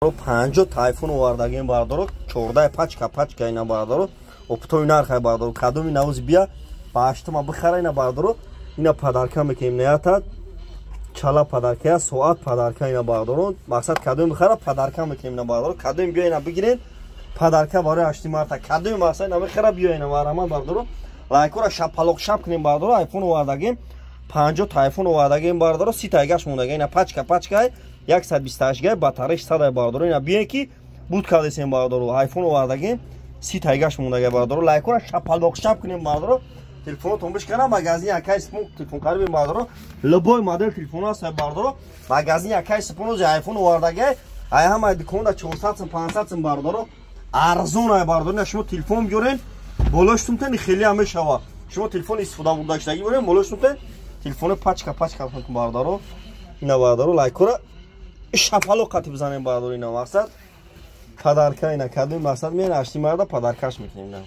50 тайфун овардагим бардоро 14 пачка ина бардоро оптои нархай бардоро кадоми навз бия ба 8 бихара ина бардоро ина падарка мекем неятад чала падарка соат падарка ина бардоро мақсад кадоми бихара падарка мекем ина бардоро кадоми бия ина бигирен падарка барои 8 марта кадоми мақсад ина бихара бия ина варама бардоро лайкора шапалоқ шап кунем бардоро айфон овардагим 50 тайфун овардагим бардоро 30 тайгаш мондаги ина пачка 128 гай батарея 100 бардоро ина бие ки буд кадесем бардоро айфон овардагим 30 тайгаш мондаги бардоро лайкора шапалоқ шап кунем бардоро телефонотон бишкана магазин якай спон телефон карибем бардоро любой модель телефона са бардоро магазин якай спон айфон овардаги ай ҳама диконда 400 сум 500 сум бардоро арзон ай бардоро шумо телефон биёрен болоштумтен хели ҳамешава шумо телефон истифода бурдаштаги биёрен болоштумтен телефон пачка кун бардоро ина бардоро лайкора шапалоқ қатиб занем бардоро ина мақсад падарка ина кадоми мақсад мена 8 марда падаркаш мекунем.